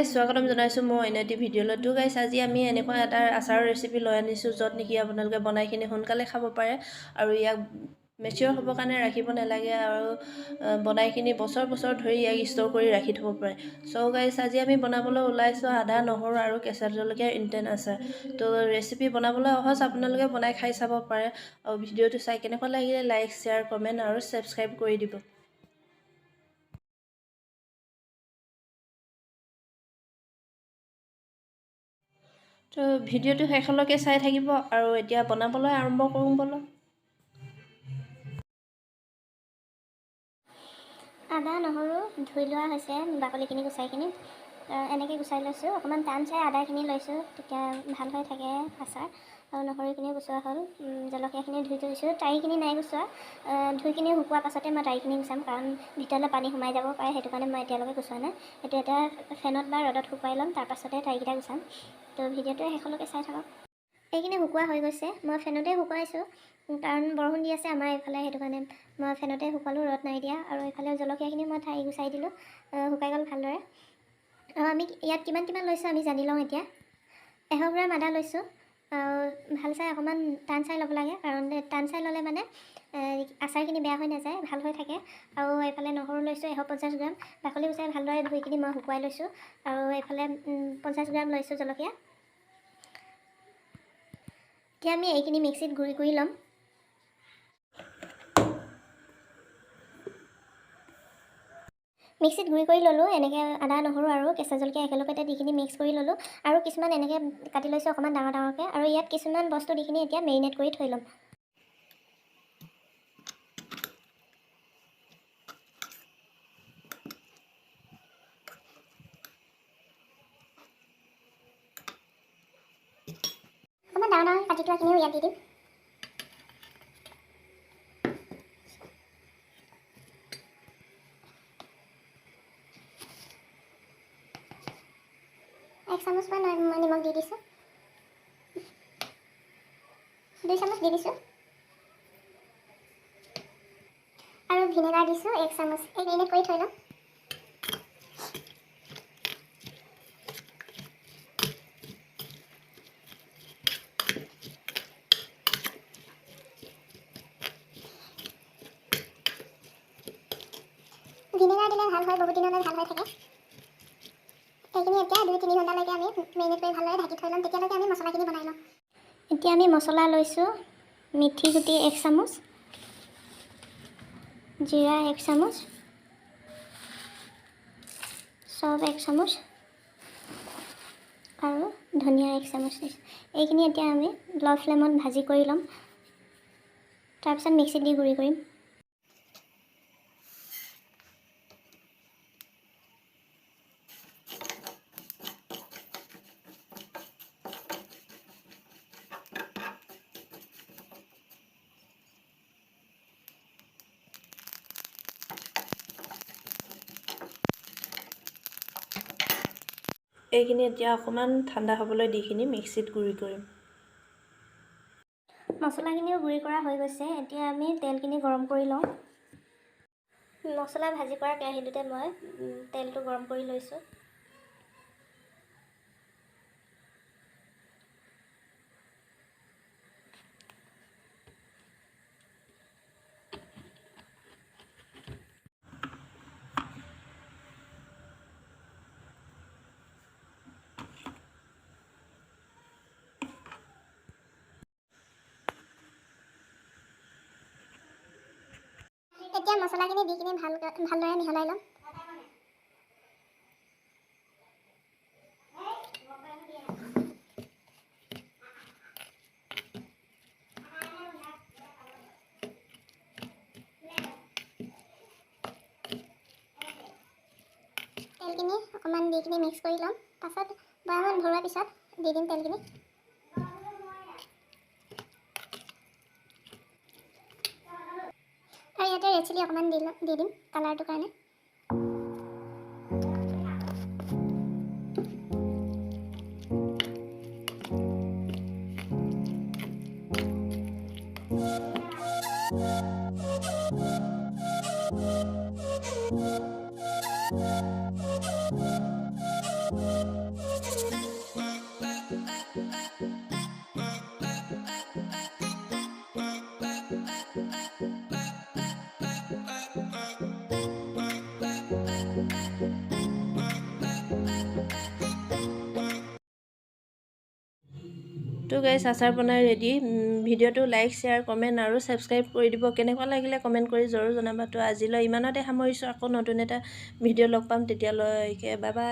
Guys স্বাগতম জনাইছোঁ মই অন্য এটি ভিডিঅ'লৈ। তো গাইজ আজি আমি এনেকুৱা এটা আচাৰৰ ৰেচিপি লৈ আনিছোঁ য'ত নেকি আপোনালোকে বনাইখিনি সোনকালে খাব পাৰে আৰু ইয়াক মেচিয়ৰ হ'বৰ কাৰণে ৰাখিব নালাগে আৰু বনাইখিনি বছৰ বছৰ ধৰি ইয়াক ষ্ট'ৰ কৰি ৰাখি থ'ব পাৰে। চ' গাইজ আজি আমি বনাবলৈ ওলাইছোঁ আদা নহৰু আৰু কেঁচা জলকীয়াৰ ইনটেন আচাৰ। তো ৰেচিপি বনাবলৈ সহজ, আপোনালোকে বনাই খাই চাব পাৰে আৰু ভিডিঅ'টো চাই কেনেকুৱা লাগিলে লাইক শ্বেয়াৰ কমেণ্ট আৰু ছাবস্ক্ৰাইব কৰি দিব। তো ভিডিঅ'টো শেষলৈকে চাই থাকিব আৰু এতিয়া বনাবলৈ আৰম্ভ কৰোঁ বলক। আদা নহৰু ধুই লোৱা হৈছে, বাকলিখিনি গুচাইখিনি এনেকৈ গুচাই লৈছোঁ। অকণমান টান চাই আদাখিনি লৈছোঁ, তেতিয়া ভাল হৈ থাকে আচাৰ। আৰু নহৰুখিনি গুচোৱা হ'ল, জলকীয়াখিনি ধুই থৈছোঁ। টাৰিখিনি নাই গুচোৱা, ধুইখিনি শুকোৱাৰ পাছতে মই টাৰিখিনি গুচাম, কাৰণ ভিতৰলৈ পানী সোমাই যাব পাৰে, সেইটো কাৰণে মই এতিয়ালৈকে গুচোৱা নাই। এইটো এটা ফেনত বা ৰ'দত শুকুৱাই ল'ম, তাৰপাছতে টাৰিকেইটা গুচাম। তো ভিডিঅ'টো শেষলৈকে চাই থাকক। এইখিনি শুকোৱা হৈ গৈছে, মই ফেনতে শুকুৱাইছোঁ কাৰণ বৰষুণ দি আছে আমাৰ এইফালে, সেইটো কাৰণে মই ফেনতে শুকুৱালোঁ, ৰ'দ নাই দিয়া। আৰু এইফালে জলকীয়াখিনি মই ঠাৰি গুচাই দিলোঁ, শুকাই গ'ল ভালদৰে। আৰু আমি ইয়াত কিমান লৈছোঁ আমি জানি লওঁ এতিয়া। 100 গ্ৰাম আদা লৈছোঁ, ভাল চাই অকণমান টান চাই ল'ব লাগে, কাৰণ টান চাই ল'লে মানে আচাৰখিনি বেয়া হৈ নাযায়, ভাল হৈ থাকে। আৰু এইফালে নহৰু লৈছোঁ 150 গ্ৰাম, বাকলি গুচাই ভালদৰে ধুইখিনি মই শুকুৱাই লৈছোঁ। আৰু এইফালে 50 গ্ৰাম লৈছোঁ জলকীয়া। এতিয়া আমি এইখিনি মিক্সিত গুড়ি কৰি ল'ম। মিক্সিত গুড়ি কৰি ল'লোঁ, এনেকৈ আদা নহৰু আৰু কেঁচা জলকীয়া একেলগতে দিখিনি মিক্স কৰি ল'লোঁ। আৰু কিছুমান এনেকৈ কাটি লৈছোঁ অকণমান ডাঙৰ ডাঙৰকৈ, আৰু ইয়াত কিছুমান বস্তু দিখিনি এতিয়া মেৰিনেট কৰি থৈ ল'ম। অকণমান ডাঙৰ ডাঙৰকৈ কাটি থোৱাখিনিও ইয়াত দি দিম। এক চামুচমান মই নিমখ দি দিছোঁ, 2 চামুচ দি দিছোঁ। আৰু ভিনেগাৰ দিছোঁ 1 চামুচ। এই মেৰিনেট কৰি থৈ ল'ম। ভিনেগাৰ দিলে ভাল হয়, বহুত দিনলৈ ভাল হৈ থাকে। এইখিনি এতিয়া 2-3 ঘণ্টালৈকে আমি মেৰিনেট কৰি ভালদৰে ঢাকি থৈ ল'ম, তেতিয়ালৈকে আমি মছলাখিনি বনাই ল'ম। এতিয়া আমি মছলা লৈছোঁ, মিঠি গুটি 1 চামুচ, জিৰা 1 চামুচ, চফ 1 চামুচ আৰু ধনিয়া 1 চামুচ দিছোঁ। এইখিনি এতিয়া আমি ল' ফ্লেমত ভাজি কৰি ল'ম, তাৰপিছত মিক্সিত দি গুড়ি কৰিম। এইখিনি এতিয়া অকণমান ঠাণ্ডা হ'বলৈ দিখিনি মিক্সিত গুড়ি কৰিম। মছলাখিনিও গুড়ি কৰা হৈ গৈছে, এতিয়া আমি তেলখিনি গৰম কৰি লওঁ। মছলা ভাজি কৰা কেৰাহীটোতে মই তেলটো গৰম কৰি লৈছোঁ। এতিয়া মছলাখিনি দি কিনে ভালদৰে মিহলাই ল'ম। তেলখিনি অকণমান দি কিনে মিক্স কৰি ল'ম, পাছত বৈয়ামত ভৰোৱাৰ পিছত দি দিম তেলখিনি। আৰু ইয়াতে ৰেড চিলি অকণমান দি দিম কালাৰটোৰ কাৰণে। তো গাইছ আচাৰ বনাই ৰেডি। ভিডিঅ'টো লাইক শ্বেয়াৰ কমেণ্ট আৰু ছাবস্ক্ৰাইব কৰি দিব। কেনেকুৱা লাগিলে কমেণ্ট কৰি জৰুৰ জনাবা। তো আজিলৈ ইমানতে সামৰিছোঁ। আকৌ নতুন এটা ভিডিঅ' লগ পাম, তেতিয়ালৈকে বাই বাই।